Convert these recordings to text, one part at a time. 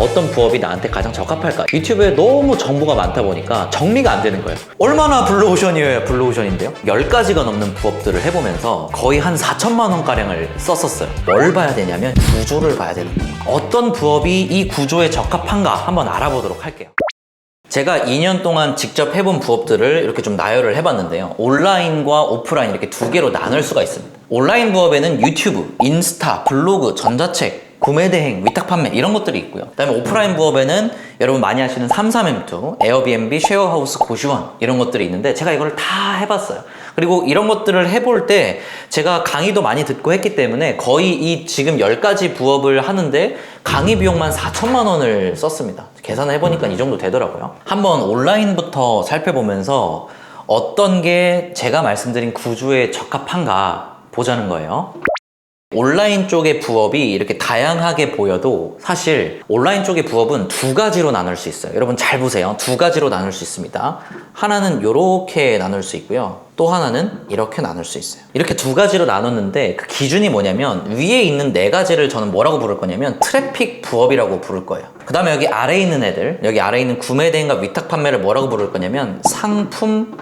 어떤 부업이 나한테 가장 적합할까? 유튜브에 너무 정보가 많다 보니까 정리가 안 되는 거예요. 얼마나 블루오션이어야 블루오션인데요? 10가지가 넘는 부업들을 해보면서 거의 한 4천만 원가량을 썼었어요. 뭘 봐야 되냐면 구조를 봐야 되는 거예요. 어떤 부업이 이 구조에 적합한가 한번 알아보도록 할게요. 제가 2년 동안 직접 해본 부업들을 이렇게 좀 나열을 해봤는데요. 온라인과 오프라인 이렇게 두 개로 나눌 수가 있습니다. 온라인 부업에는 유튜브, 인스타, 블로그, 전자책, 구매대행, 위탁 판매 이런 것들이 있고요. 그 다음에 오프라인 부업에는 여러분 많이 하시는 33M2, 에어비앤비, 쉐어하우스, 고시원 이런 것들이 있는데 제가 이걸 다 해봤어요. 그리고 이런 것들을 해볼 때 제가 강의도 많이 듣고 했기 때문에 거의 이 지금 10가지 부업을 하는데 강의 비용만 4천만 원을 썼습니다. 계산을 해보니까 이 정도 되더라고요. 한번 온라인부터 살펴보면서 어떤 게 제가 말씀드린 구조에 적합한가 보자는 거예요. 온라인 쪽의 부업이 이렇게 다양하게 보여도 사실 온라인 쪽의 부업은 두 가지로 나눌 수 있어요. 여러분 잘 보세요. 두 가지로 나눌 수 있습니다. 하나는 이렇게 나눌 수 있고요. 또 하나는 이렇게 나눌 수 있어요. 이렇게 두 가지로 나눴는데 그 기준이 뭐냐면 위에 있는 네 가지를 저는 뭐라고 부를 거냐면 트래픽 부업이라고 부를 거예요. 그 다음에 여기 아래에 있는 애들, 여기 아래에 있는 구매대행과 위탁 판매를 뭐라고 부를 거냐면 상품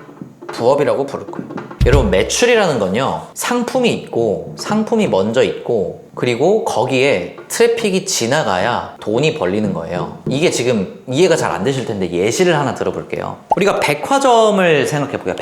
부업이라고 부를 거예요. 여러분 매출이라는 건요, 상품이 있고 상품이 먼저 있고 그리고 거기에 트래픽이 지나가야 돈이 벌리는 거예요. 이게 지금 이해가 잘 안 되실 텐데 예시를 하나 들어볼게요. 우리가 백화점을 생각해 볼게요.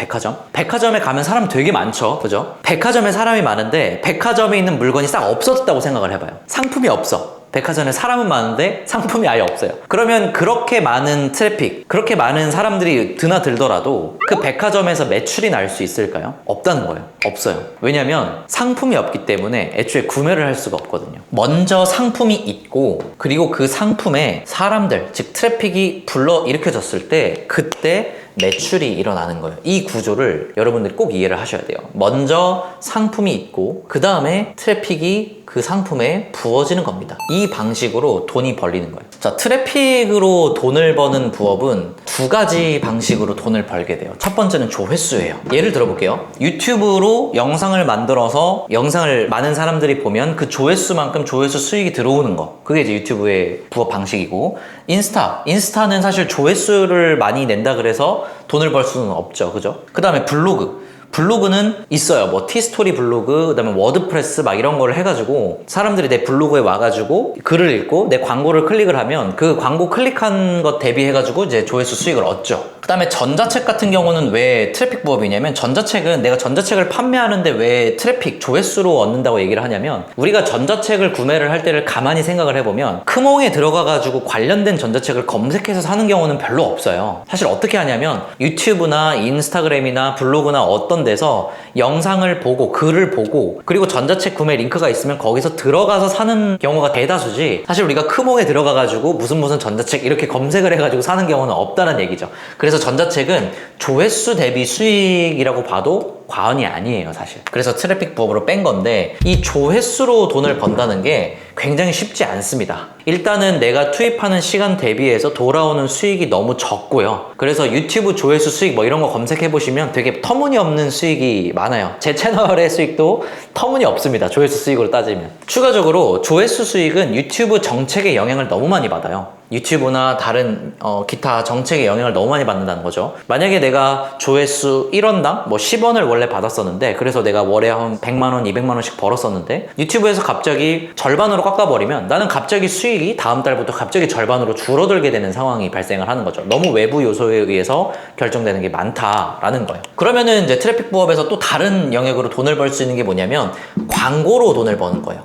백화점에 가면 사람 되게 많죠, 그죠? 백화점에 사람이 많은데 백화점에 있는 물건이 싹 없어졌다고 생각을 해봐요. 상품이 없어. 백화점에 사람은 많은데 상품이 아예 없어요. 그러면 그렇게 많은 트래픽, 그렇게 많은 사람들이 드나들더라도 그 백화점에서 매출이 날 수 있을까요? 없다는 거예요. 없어요. 왜냐면 상품이 없기 때문에 애초에 구매를 할 수가 없거든요. 먼저 상품이 있고 그리고 그 상품에 사람들, 즉 트래픽이 불러일으켜졌을 때 그때 매출이 일어나는 거예요. 이 구조를 여러분들이 꼭 이해를 하셔야 돼요. 먼저 상품이 있고 그 다음에 트래픽이 그 상품에 부어지는 겁니다. 이 방식으로 돈이 벌리는 거예요. 자, 트래픽으로 돈을 버는 부업은 두 가지 방식으로 돈을 벌게 돼요. 첫 번째는 조회수예요. 예를 들어볼게요. 유튜브로 영상을 만들어서 영상을 많은 사람들이 보면 그 조회수만큼 조회수 수익이 들어오는 거, 그게 이제 유튜브의 부업 방식이고, 인스타는 사실 조회수를 많이 낸다 그래서 돈을 벌 수는 없죠, 그죠? 그 다음에 블로그는 있어요. 뭐 티스토리 블로그, 그 다음에 워드프레스 막 이런 거를 해가지고 사람들이 내 블로그에 와가지고 글을 읽고 내 광고를 클릭을 하면 그 광고 클릭한 것 대비해가지고 이제 조회수 수익을 얻죠. 그 다음에 전자책 같은 경우는 왜 트래픽 부업이냐면, 전자책은 내가 전자책을 판매하는데 왜 트래픽, 조회수로 얻는다고 얘기를 하냐면, 우리가 전자책을 구매를 할 때를 가만히 생각을 해보면 크몽에 들어가가지고 관련된 전자책을 검색해서 사는 경우는 별로 없어요. 사실 어떻게 하냐면 유튜브나 인스타그램이나 블로그나 어떤 데서 영상을 보고 글을 보고 그리고 전자책 구매 링크가 있으면 거기서 들어가서 사는 경우가 대다수지, 사실 우리가 크몽에 들어가가지고 무슨 전자책 이렇게 검색을 해가지고 사는 경우는 없다는 얘기죠. 그래서 전자책은 조회수 대비 수익이라고 봐도 과언이 아니에요, 사실. 그래서 트래픽 부업으로 뺀 건데, 이 조회수로 돈을 번다는 게 굉장히 쉽지 않습니다. 일단은 내가 투입하는 시간 대비해서 돌아오는 수익이 너무 적고요. 그래서 유튜브 조회수 수익 뭐 이런 거 검색해 보시면 되게 터무니없는 수익이 많아요. 제 채널의 수익도 터무니없습니다, 조회수 수익으로 따지면. 추가적으로 조회수 수익은 유튜브 정책의 영향을 너무 많이 받아요. 유튜브나 다른 기타 정책의 영향을 너무 많이 받는다는 거죠. 만약에 내가 조회수 1원당 뭐 10원을 원래 받았었는데, 그래서 내가 월에 한 100만 원, 200만 원씩 벌었었는데 유튜브에서 갑자기 절반으로 깎아버리면 나는 갑자기 수익이 다음 달부터 갑자기 절반으로 줄어들게 되는 상황이 발생을 하는 거죠. 너무 외부 요소에 의해서 결정되는 게 많다라는 거예요. 그러면은 이제 트래픽 부업에서 또 다른 영역으로 돈을 벌 수 있는 게 뭐냐면 광고로 돈을 버는 거예요.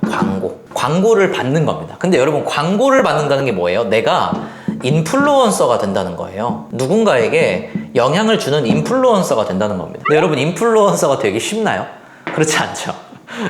광고를 받는 겁니다. 근데 여러분, 광고를 받는다는 게 뭐예요? 내가 인플루언서가 된다는 거예요. 누군가에게 영향을 주는 인플루언서가 된다는 겁니다. 근데 여러분, 인플루언서가 되기 쉽나요? 그렇지 않죠.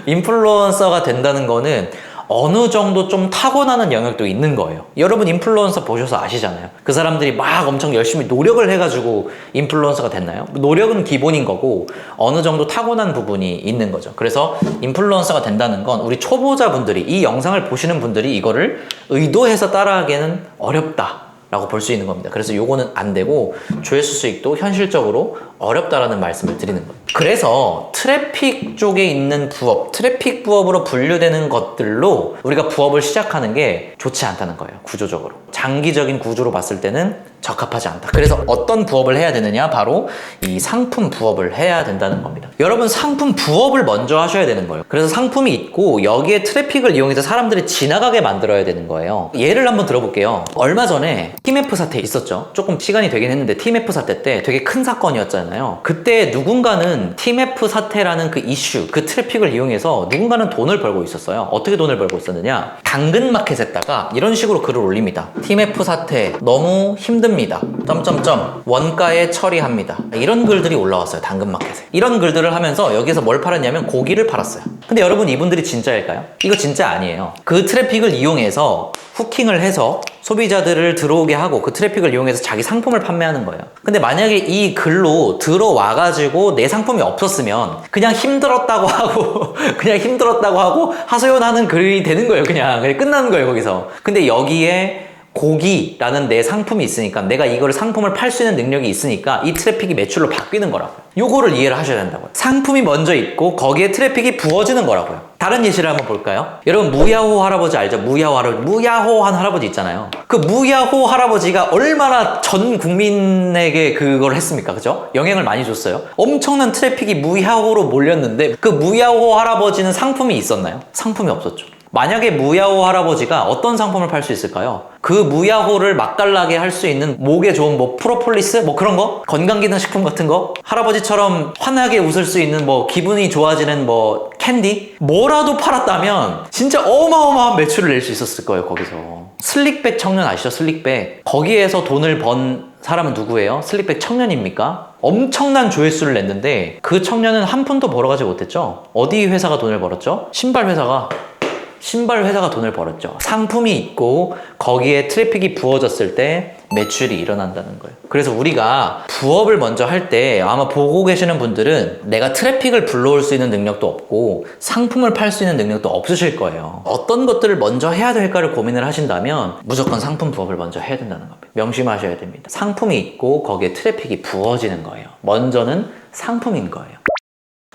인플루언서가 된다는 거는 어느 정도 좀 타고나는 영역도 있는 거예요. 여러분 인플루언서 보셔서 아시잖아요. 그 사람들이 막 엄청 열심히 노력을 해가지고 인플루언서가 됐나요? 노력은 기본인 거고 어느 정도 타고난 부분이 있는 거죠. 그래서 인플루언서가 된다는 건 우리 초보자분들이, 이 영상을 보시는 분들이 이거를 의도해서 따라하기에는 어렵다 라고 볼 수 있는 겁니다. 그래서 요거는 안 되고 조회수 수익도 현실적으로 어렵다라는 말씀을 드리는 거예요. 그래서 트래픽 쪽에 있는 부업, 트래픽 부업으로 분류되는 것들로 우리가 부업을 시작하는 게 좋지 않다는 거예요. 구조적으로. 장기적인 구조로 봤을 때는 적합하지 않다. 그래서 어떤 부업을 해야 되느냐? 바로 이 상품 부업을 해야 된다는 겁니다. 여러분, 상품 부업을 먼저 하셔야 되는 거예요. 그래서 상품이 있고 여기에 트래픽을 이용해서 사람들이 지나가게 만들어야 되는 거예요. 예를 한번 들어볼게요. 얼마 전에 TMF 사태 있었죠. 조금 시간이 되긴 했는데 TMF 사태 때 되게 큰 사건이었잖아요. 그때 누군가는 TMF 사태라는 그 이슈, 그 트래픽을 이용해서 누군가는 돈을 벌고 있었어요. 어떻게 돈을 벌고 있었느냐? 당근마켓에다가 이런 식으로 글을 올립니다. TMF 사태 너무 힘듭니다. 점점점 원가에 처리합니다. 이런 글들이 올라왔어요. 당근마켓에. 이런 글들을 하면서 여기서 뭘 팔았냐면 고기를 팔았어요. 근데 여러분, 이분들이 진짜일까요? 이거 진짜 아니에요. 그 트래픽을 이용해서 후킹을 해서 소비자들을 들어오게 하고 그 트래픽을 이용해서 자기 상품을 판매하는 거예요. 근데 만약에 이 글로 들어와가지고 내 상품이 없었으면 그냥 힘들었다고 하고 그냥 힘들었다고 하고 하소연하는 글이 되는 거예요. 그냥 끝나는 거예요, 거기서. 근데 여기에 고기라는 내 상품이 있으니까, 내가 이거를 상품을 팔 수 있는 능력이 있으니까 이 트래픽이 매출로 바뀌는 거라고요. 요거를 이해를 하셔야 된다고요. 상품이 먼저 있고 거기에 트래픽이 부어지는 거라고요. 다른 예시를 한번 볼까요? 여러분, 무야호 할아버지 알죠? 무야호 할아버지. 무야호한 할아버지 있잖아요. 그 무야호 할아버지가 얼마나 전 국민에게 그걸 했습니까? 그죠? 영향을 많이 줬어요. 엄청난 트래픽이 무야호로 몰렸는데 그 무야호 할아버지는 상품이 있었나요? 상품이 없었죠. 만약에 무야호 할아버지가 어떤 상품을 팔 수 있을까요? 그 무야호를 맛깔나게 할 수 있는 목에 좋은 뭐 프로폴리스? 뭐 그런 거? 건강기능식품 같은 거? 할아버지처럼 환하게 웃을 수 있는 뭐 기분이 좋아지는 뭐 캔디? 뭐라도 팔았다면 진짜 어마어마한 매출을 낼 수 있었을 거예요, 거기서. 슬릭백 청년 아시죠? 슬릭백. 거기에서 돈을 번 사람은 누구예요? 슬릭백 청년입니까? 엄청난 조회수를 냈는데 그 청년은 한 푼도 벌어가지 못했죠? 어디 회사가 돈을 벌었죠? 신발 회사가 돈을 벌었죠. 상품이 있고 거기에 트래픽이 부어졌을 때 매출이 일어난다는 거예요. 그래서 우리가 부업을 먼저 할 때 아마 보고 계시는 분들은 내가 트래픽을 불러올 수 있는 능력도 없고 상품을 팔 수 있는 능력도 없으실 거예요. 어떤 것들을 먼저 해야 될까를 고민을 하신다면 무조건 상품 부업을 먼저 해야 된다는 겁니다. 명심하셔야 됩니다. 상품이 있고 거기에 트래픽이 부어지는 거예요. 먼저는 상품인 거예요.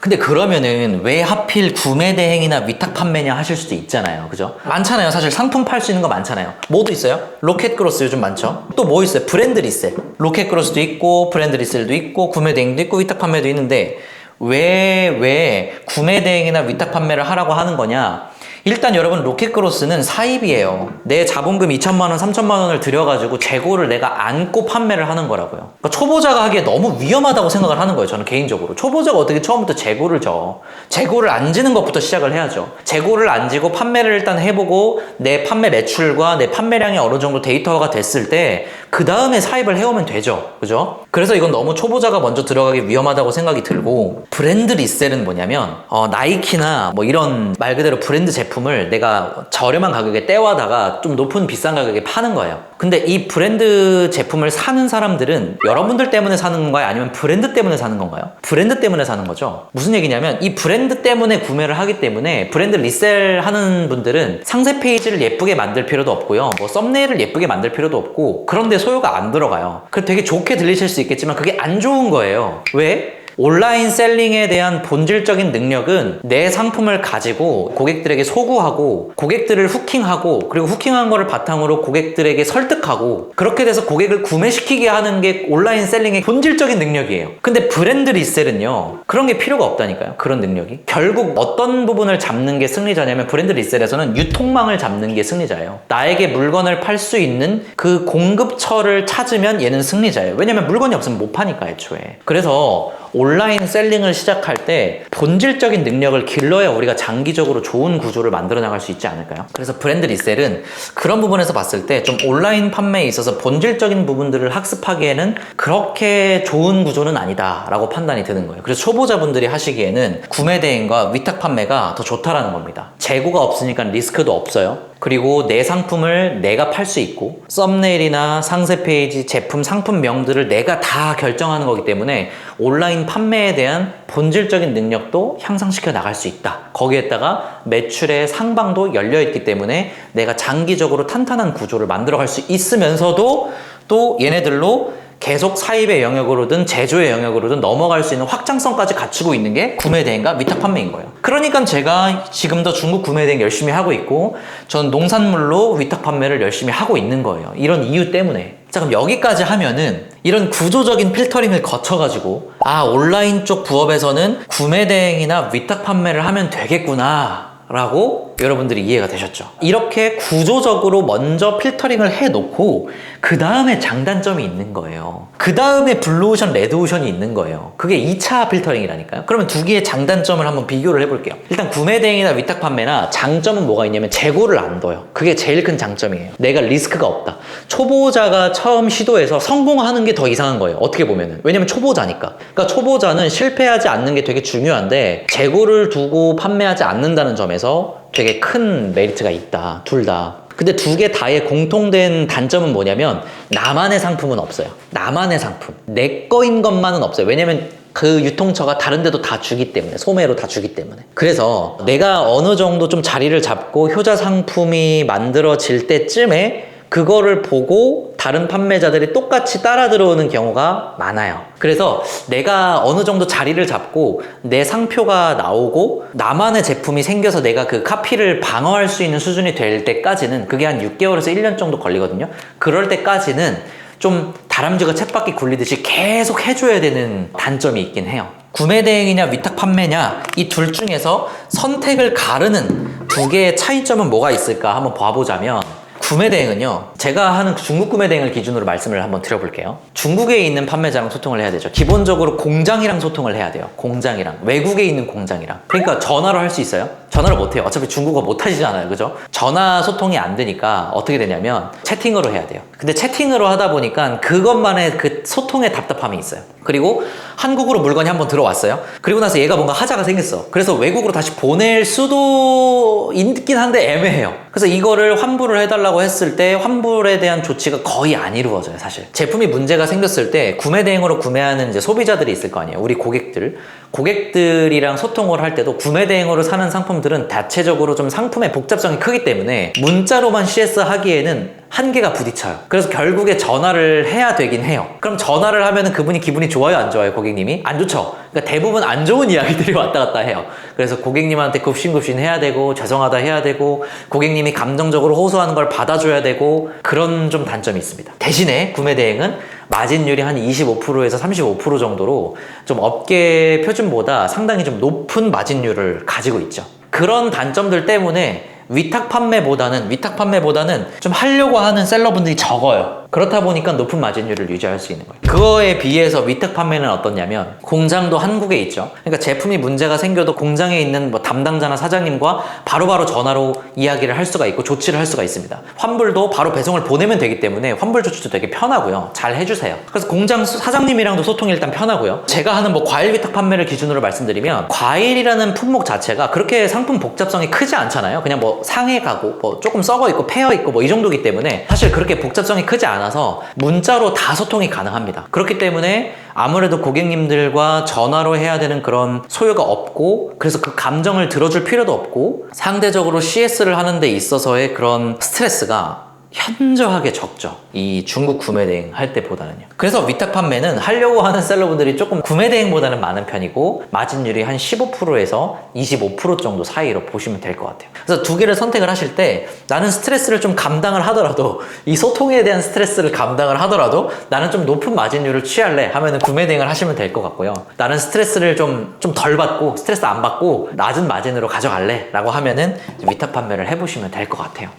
근데 그러면은 왜 하필 구매 대행이나 위탁 판매냐 하실 수도 있잖아요. 그죠? 많잖아요. 사실 상품 팔 수 있는 거 많잖아요. 뭐도 있어요? 로켓크로스 요즘 많죠? 또 뭐 있어요? 브랜드 리셀. 로켓크로스도 있고 브랜드 리셀도 있고 구매 대행도 있고 위탁 판매도 있는데 왜 구매 대행이나 위탁 판매를 하라고 하는 거냐? 일단 여러분, 로켓크로스는 사입이에요. 내 자본금 2천만 원, 3천만 원을 들여가지고 재고를 내가 안고 판매를 하는 거라고요. 그러니까 초보자가 하기에 너무 위험하다고 생각을 하는 거예요. 저는 개인적으로. 초보자가 어떻게 처음부터 재고를 져? 재고를 안 지는 것부터 시작을 해야죠. 재고를 안 지고 판매를 일단 해보고 내 판매 매출과 내 판매량이 어느 정도 데이터화가 됐을 때 그 다음에 사입을 해오면 되죠. 그죠? 그래서 이건 너무 초보자가 먼저 들어가기 위험하다고 생각이 들고, 브랜드 리셀은 뭐냐면 나이키나 뭐 이런 말 그대로 브랜드 제품을 내가 저렴한 가격에 떼와다가 좀 높은 비싼 가격에 파는 거예요. 근데 이 브랜드 제품을 사는 사람들은 여러분들 때문에 사는 건가요? 아니면 브랜드 때문에 사는 건가요? 브랜드 때문에 사는 거죠. 무슨 얘기냐면 이 브랜드 때문에 구매를 하기 때문에 브랜드 리셀 하는 분들은 상세 페이지를 예쁘게 만들 필요도 없고요. 뭐 썸네일을 예쁘게 만들 필요도 없고, 그런데 소요가 안 들어가요. 그래서 되게 좋게 들리실 수 있겠지만 그게 안 좋은 거예요. 왜? 온라인 셀링에 대한 본질적인 능력은 내 상품을 가지고 고객들에게 소구하고 고객들을 후킹하고, 그리고 후킹한 거를 바탕으로 고객들에게 설득하고, 그렇게 돼서 고객을 구매시키게 하는 게 온라인 셀링의 본질적인 능력이에요. 근데 브랜드 리셀은요, 그런 게 필요가 없다니까요. 그런 능력이. 결국 어떤 부분을 잡는 게 승리자냐면, 브랜드 리셀에서는 유통망을 잡는 게 승리자예요. 나에게 물건을 팔 수 있는 그 공급처를 찾으면 얘는 승리자예요. 왜냐면 물건이 없으면 못 파니까, 애초에. 그래서 온라인 셀링을 시작할 때 본질적인 능력을 길러야 우리가 장기적으로 좋은 구조를 만들어 나갈 수 있지 않을까요? 그래서 브랜드 리셀은 그런 부분에서 봤을 때 좀 온라인 판매에 있어서 본질적인 부분들을 학습하기에는 그렇게 좋은 구조는 아니다 라고 판단이 드는 거예요. 그래서 초보자분들이 하시기에는 구매 대행과 위탁 판매가 더 좋다라는 겁니다. 재고가 없으니까 리스크도 없어요. 그리고 내 상품을 내가 팔 수 있고, 썸네일이나 상세 페이지, 제품, 상품명들을 내가 다 결정하는 거기 때문에 온라인 판매에 대한 본질적인 능력도 향상시켜 나갈 수 있다. 거기에다가 매출의 상방도 열려있기 때문에 내가 장기적으로 탄탄한 구조를 만들어갈 수 있으면서도 또 얘네들로 계속 사입의 영역으로든 제조의 영역으로든 넘어갈 수 있는 확장성까지 갖추고 있는 게 구매 대행과 위탁 판매인 거예요. 그러니까 제가 지금도 중국 구매 대행 열심히 하고 있고 전 농산물로 위탁 판매를 열심히 하고 있는 거예요. 이런 이유 때문에. 자, 그럼 여기까지 하면은 이런 구조적인 필터링을 거쳐가지고 온라인 쪽 부업에서는 구매 대행이나 위탁 판매를 하면 되겠구나 라고 여러분들이 이해가 되셨죠? 이렇게 구조적으로 먼저 필터링을 해놓고 그 다음에 장단점이 있는 거예요. 그 다음에 블루오션, 레드오션이 있는 거예요. 그게 2차 필터링이라니까요. 그러면 두 개의 장단점을 한번 비교를 해볼게요. 일단 구매 대행이나 위탁 판매나 장점은 뭐가 있냐면 재고를 안 둬요. 그게 제일 큰 장점이에요. 내가 리스크가 없다. 초보자가 처음 시도해서 성공하는 게 더 이상한 거예요. 어떻게 보면은. 왜냐면 초보자니까. 그러니까 초보자는 실패하지 않는 게 되게 중요한데 재고를 두고 판매하지 않는다는 점에서 되게 큰 메리트가 있다. 둘 다. 근데 두 개 다의 공통된 단점은 뭐냐면 나만의 상품은 없어요. 나만의 상품. 내 거인 것만은 없어요. 왜냐면 그 유통처가 다른 데도 다 주기 때문에, 소매로 다 주기 때문에. 그래서 내가 어느 정도 좀 자리를 잡고 효자 상품이 만들어질 때쯤에 그거를 보고 다른 판매자들이 똑같이 따라 들어오는 경우가 많아요. 그래서 내가 어느 정도 자리를 잡고 내 상표가 나오고 나만의 제품이 생겨서 내가 그 카피를 방어할 수 있는 수준이 될 때까지는 그게 한 6개월에서 1년 정도 걸리거든요. 그럴 때까지는 좀 다람쥐가 쳇바퀴 굴리듯이 계속 해줘야 되는 단점이 있긴 해요. 구매 대행이냐 위탁 판매냐 이 둘 중에서 선택을 가르는 두 개의 차이점은 뭐가 있을까 한번 봐보자면 구매 대행은요, 제가 하는 중국 구매 대행을 기준으로 말씀을 한번 드려볼게요. 중국에 있는 판매자랑 소통을 해야 되죠. 기본적으로 공장이랑 소통을 해야 돼요. 공장이랑. 외국에 있는 공장이랑. 그러니까 전화로 할 수 있어요? 전화를 못해요. 어차피 중국어 못하시잖아요. 그죠? 전화 소통이 안 되니까 어떻게 되냐면 채팅으로 해야 돼요. 근데 채팅으로 하다 보니까 그것만의 그 소통의 답답함이 있어요. 그리고 한국으로 물건이 한번 들어왔어요. 그리고 나서 얘가 뭔가 하자가 생겼어. 그래서 외국으로 다시 보낼 수도 있긴 한데 애매해요. 그래서 이거를 환불을 해달라고 했을 때 환불에 대한 조치가 거의 안 이루어져요, 사실. 제품이 문제가 생겼을 때 구매 대행으로 구매하는 이제 소비자들이 있을 거 아니에요. 우리 고객들. 고객들이랑 소통을 할 때도 구매 대행으로 사는 상품들은 대체적으로 좀 상품의 복잡성이 크기 때문에 문자로만 CS 하기에는 한계가 부딪혀요. 그래서 결국에 전화를 해야 되긴 해요. 그럼 전화를 하면은 그분이 기분이 좋아요, 안 좋아요? 고객님이? 안 좋죠. 그러니까 대부분 안 좋은 이야기들이 왔다 갔다 해요. 그래서 고객님한테 굽신굽신 해야 되고 죄송하다 해야 되고 고객님이 감정적으로 호소하는 걸 받아줘야 되고 그런 좀 단점이 있습니다. 대신에 구매 대행은 마진율이 한 25%에서 35% 정도로 좀 업계 표준보다 상당히 좀 높은 마진율을 가지고 있죠. 그런 단점들 때문에 위탁 판매보다는 좀 하려고 하는 셀러분들이 적어요. 그렇다 보니까 높은 마진율을 유지할 수 있는 거예요. 그거에 비해서 위탁 판매는 어떠냐면 공장도 한국에 있죠. 그러니까 제품이 문제가 생겨도 공장에 있는 뭐 담당자나 사장님과 바로바로 전화로 이야기를 할 수가 있고 조치를 할 수가 있습니다. 환불도 바로 배송을 보내면 되기 때문에 환불 조치도 되게 편하고요. 잘 해주세요. 그래서 공장 사장님이랑도 소통이 일단 편하고요. 제가 하는 뭐 과일 위탁 판매를 기준으로 말씀드리면 과일이라는 품목 자체가 그렇게 상품 복잡성이 크지 않잖아요. 그냥 뭐 상해 가고 뭐 조금 썩어 있고 패여 있고 뭐 이 정도기 때문에 사실 그렇게 복잡성이 크지 않아서 문자로 다 소통이 가능합니다. 그렇기 때문에 아무래도 고객님들과 전화로 해야 되는 그런 소요가 없고 그래서 그 감정을 들어줄 필요도 없고 상대적으로 CS를 하는 데 있어서의 그런 스트레스가 현저하게 적죠. 이 중국 구매 대행 할 때보다는요. 그래서 위탁 판매는 하려고 하는 셀러분들이 조금 구매 대행보다는 많은 편이고 마진율이 한 15%에서 25% 정도 사이로 보시면 될 것 같아요. 그래서 두 개를 선택을 하실 때 나는 스트레스를 좀 감당을 하더라도 이 소통에 대한 스트레스를 감당을 하더라도 나는 좀 높은 마진율을 취할래 하면은 구매 대행을 하시면 될 것 같고요. 나는 스트레스를 좀 덜 받고 스트레스 안 받고 낮은 마진으로 가져갈래 라고 하면은 위탁 판매를 해보시면 될 것 같아요.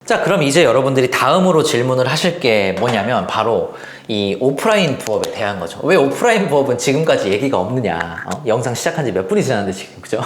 자, 그럼 이제 여러분들이 다음으로 질문을 하실 게 뭐냐면 바로 이 오프라인 부업에 대한 거죠. 왜 오프라인 부업은 지금까지 얘기가 없느냐? 영상 시작한 지 몇 분이 지났는데 지금, 그죠?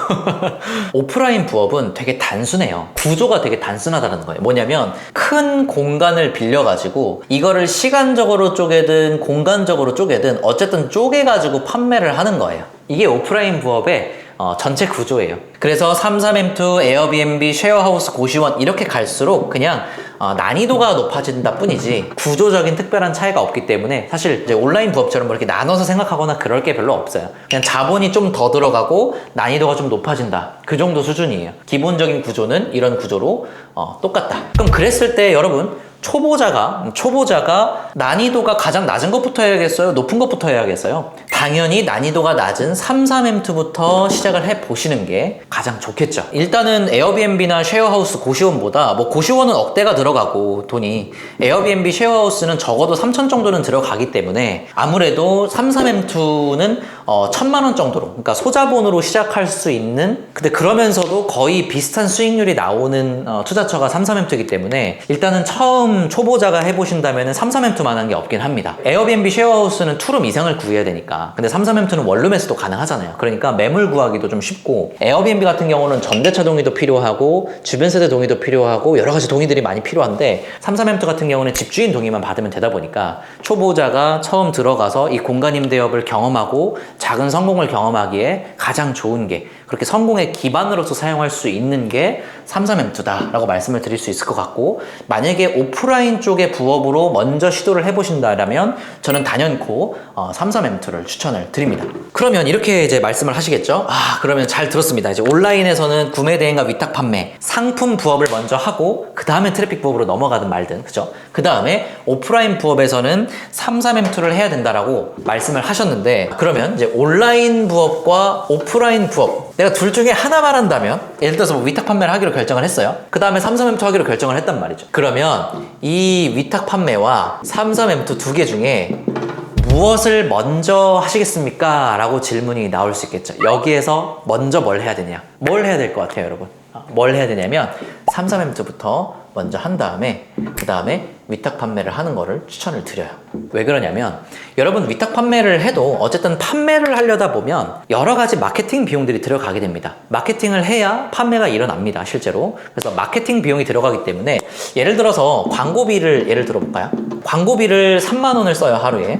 오프라인 부업은 되게 단순해요. 구조가 되게 단순하다는 거예요. 뭐냐면 큰 공간을 빌려가지고 이거를 시간적으로 쪼개든 공간적으로 쪼개든 어쨌든 쪼개가지고 판매를 하는 거예요. 이게 오프라인 부업의 전체 구조예요. 그래서 33M2, 에어비앤비, 쉐어하우스, 고시원 이렇게 갈수록 그냥 난이도가 높아진다 뿐이지 구조적인 특별한 차이가 없기 때문에 사실 이제 온라인 부업처럼 뭐 이렇게 나눠서 생각하거나 그럴 게 별로 없어요. 그냥 자본이 좀 더 들어가고 난이도가 좀 높아진다. 그 정도 수준이에요. 기본적인 구조는 이런 구조로 똑같다. 그럼 그랬을 때 여러분 초보자가 난이도가 가장 낮은 것부터 해야겠어요? 높은 것부터 해야겠어요? 당연히 난이도가 낮은 33M2부터 시작을 해보시는 게 가장 좋겠죠. 일단은 에어비앤비나 쉐어하우스 고시원보다 뭐 고시원은 억대가 들어가고 돈이 에어비앤비 쉐어하우스는 적어도 3천 정도는 들어가기 때문에 아무래도 33M2는 1,000만 원 정도로, 그러니까 소자본으로 시작할 수 있는, 근데 그러면서도 거의 비슷한 수익률이 나오는 투자처가 33M2이기 때문에 일단은 처음 초보자가 해보신다면 33M2만한 게 없긴 합니다. 에어비앤비 쉐어하우스는 투룸 이상을 구해야 되니까. 근데 33M2는 원룸에서도 가능하잖아요. 그러니까 매물 구하기도 좀 쉽고, 에어비앤비 같은 경우는 전대차 동의도 필요하고 주변 세대 동의도 필요하고 여러 가지 동의들이 많이 필요한데 33M2 같은 경우는 집주인 동의만 받으면 되다 보니까 초보자가 처음 들어가서 이 공간 임대업을 경험하고 작은 성공을 경험하기에 가장 좋은 게, 그렇게 성공의 기반으로서 사용할 수 있는 게 33M2다 라고 말씀을 드릴 수 있을 것 같고, 만약에 오프라인 쪽의 부업으로 먼저 시도를 해보신다면 저는 단연코 33M2를 추천을 드립니다. 그러면 이렇게 이제 말씀을 하시겠죠? 그러면 잘 들었습니다. 이제 온라인에서는 구매 대행과 위탁 판매, 상품 부업을 먼저 하고 그 다음에 트래픽 부업으로 넘어가든 말든, 그죠? 그 다음에 오프라인 부업에서는 33M2를 해야 된다라고 말씀을 하셨는데, 그러면 이제 온라인 부업과 오프라인 부업, 내가 둘 중에 하나 말한다면, 예를 들어서 뭐 위탁 판매를 하기로 결정을 했어요. 그 다음에 33M2 하기로 결정을 했단 말이죠. 그러면 이 위탁 판매와 33M2 두 개 중에 무엇을 먼저 하시겠습니까? 라고 질문이 나올 수 있겠죠. 여기에서 먼저 뭘 해야 되냐? 뭘 해야 될 것 같아요, 여러분? 뭘 해야 되냐면 33M2부터 먼저 한 다음에 그 다음에 위탁 판매를 하는 거를 추천을 드려요. 왜 그러냐면 여러분, 위탁 판매를 해도 어쨌든 판매를 하려다 보면 여러 가지 마케팅 비용들이 들어가게 됩니다. 마케팅을 해야 판매가 일어납니다, 실제로. 그래서 마케팅 비용이 들어가기 때문에 예를 들어서 광고비를 예를 들어볼까요? 광고비를 3만 원을 써요, 하루에.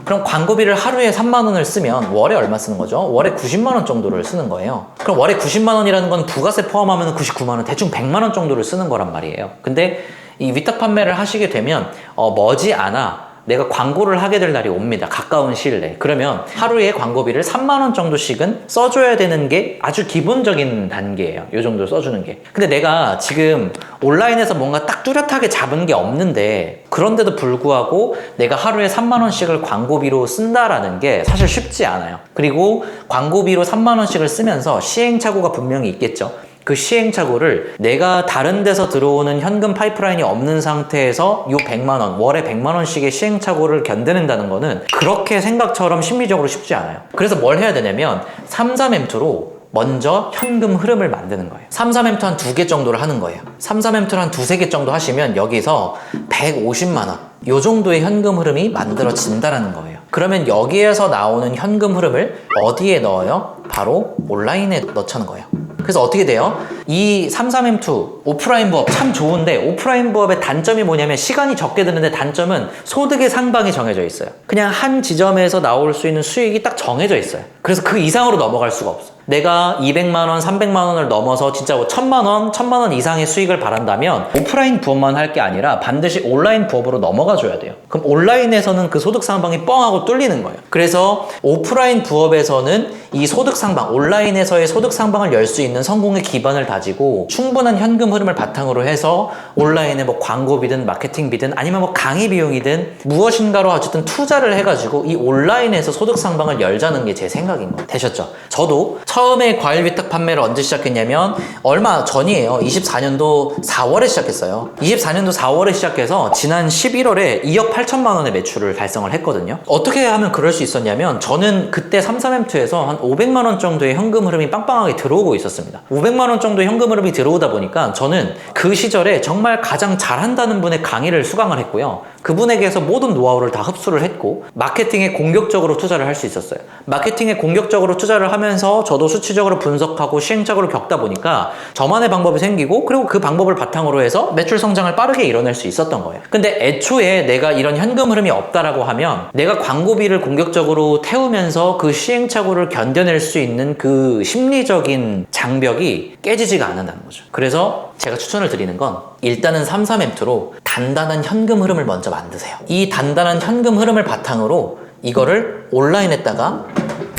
그럼 광고비를 하루에 3만 원을 쓰면 월에 얼마 쓰는 거죠? 월에 90만 원 정도를 쓰는 거예요. 그럼 월에 90만 원이라는 건 부가세 포함하면 99만 원, 대충 100만 원 정도를 쓰는 거란 말이에요. 근데 이 위탁 판매를 하시게 되면 머지않아 내가 광고를 하게 될 날이 옵니다. 가까운 시일 내에. 그러면 하루에 광고비를 3만 원 정도씩은 써줘야 되는 게 아주 기본적인 단계예요. 이 정도 써주는 게. 근데 내가 지금 온라인에서 뭔가 딱 뚜렷하게 잡은 게 없는데, 그런데도 불구하고 내가 하루에 3만 원씩을 광고비로 쓴다라는 게 사실 쉽지 않아요. 그리고 광고비로 3만 원씩을 쓰면서 시행착오가 분명히 있겠죠. 그 시행착오를 내가 다른 데서 들어오는 현금 파이프라인이 없는 상태에서 요 100만 원, 월에 100만 원씩의 시행착오를 견뎌낸다는 거는 그렇게 생각처럼 심리적으로 쉽지 않아요. 그래서 뭘 해야 되냐면 33M2로 먼저 현금 흐름을 만드는 거예요. 33M2 한 2개 정도를 하는 거예요. 33M2를 한 2-3개 정도 하시면 여기서 150만 원, 요 정도의 현금 흐름이 만들어진다는 거예요. 그러면 여기에서 나오는 현금 흐름을 어디에 넣어요? 바로 온라인에 넣자는 거예요. 그래서 어떻게 돼요? 이 33M2 오프라인 부업 참 좋은데, 오프라인 부업의 단점이 뭐냐면 시간이 적게 드는데 단점은 소득의 상방이 정해져 있어요. 그냥 한 지점에서 나올 수 있는 수익이 딱 정해져 있어요. 그래서 그 이상으로 넘어갈 수가 없어. 내가 200만 원, 300만 원을 넘어서 진짜 1000만 원, 1000만 원 이상의 수익을 바란다면 오프라인 부업만 할 게 아니라 반드시 온라인 부업으로 넘어가 줘야 돼요. 그럼 온라인에서는 그 소득 상방이 뻥하고 뚫리는 거예요. 그래서 오프라인 부업에서는 이 소득 상방, 온라인에서의 소득 상방을 열 수 있는 성공의 기반을 다지고 충분한 현금 흐름을 바탕으로 해서 온라인에 뭐 광고비든 마케팅비든 아니면 뭐 강의 비용이든 무엇인가로 어쨌든 투자를 해가지고 이 온라인에서 소득 상방을 열자는 게 제 생각인 거예요. 되셨죠? 저도 처음에 과일 위탁 판매를 언제 시작했냐면 얼마 전이에요. 24년도 4월에 시작했어요. 24년도 4월에 시작해서 지난 11월에 2억 8천만 원의 매출을 달성을 했거든요. 어떻게 하면 그럴 수 있었냐면 저는 그때 33M2에서 한 500만 원 정도의 현금 흐름이 빵빵하게 들어오고 있었습니다. 500만 원 정도의 현금 흐름이 들어오다 보니까 저는 그 시절에 정말 가장 잘한다는 분의 강의를 수강을 했고요. 그분에게서 모든 노하우를 다 흡수를 했고 마케팅에 공격적으로 투자를 할 수 있었어요. 마케팅에 공격적으로 투자를 하면서 저도 수치적으로 분석하고 시행착오를 겪다 보니까 저만의 방법이 생기고, 그리고 그 방법을 바탕으로 해서 매출 성장을 빠르게 이뤄낼 수 있었던 거예요. 근데 애초에 내가 이런 현금 흐름이 없다라고 하면 내가 광고비를 공격적으로 태우면서 그 시행착오를 견뎌낼 수 있는 그 심리적인 장벽이 깨지지가 않는다는 거죠. 그래서 제가 추천을 드리는 건 일단은 33M2로 단단한 현금 흐름을 먼저 만드세요. 이 단단한 현금 흐름을 바탕으로 이거를 온라인에다가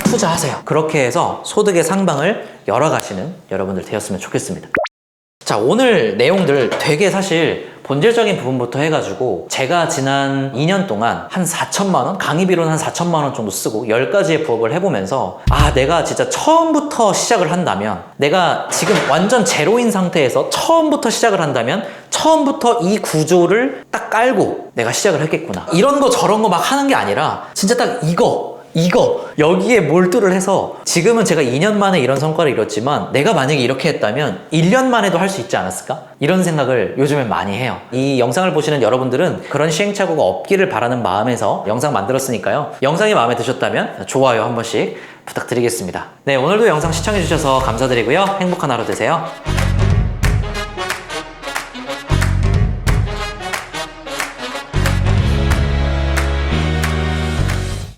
투자하세요. 그렇게 해서 소득의 상방을 열어가시는 여러분들 되었으면 좋겠습니다. 자, 오늘 내용들 되게 사실 본질적인 부분부터 해가지고 제가 지난 2년 동안 한 4천만 원? 강의비로는 한 4천만 원 정도 쓰고 10가지의 부업을 해보면서 내가 진짜 처음부터 시작을 한다면, 내가 지금 완전 제로인 상태에서 처음부터 시작을 한다면 처음부터 이 구조를 딱 깔고 내가 시작을 했겠구나. 이런 거 저런 거 막 하는 게 아니라 진짜 딱 이거 여기에 몰두를 해서, 지금은 제가 2년 만에 이런 성과를 이뤘지만 내가 만약에 이렇게 했다면 1년 만에도 할 수 있지 않았을까? 이런 생각을 요즘엔 많이 해요. 이 영상을 보시는 여러분들은 그런 시행착오가 없기를 바라는 마음에서 영상 만들었으니까요. 영상이 마음에 드셨다면 좋아요 한 번씩 부탁드리겠습니다. 네, 오늘도 영상 시청해주셔서 감사드리고요. 행복한 하루 되세요.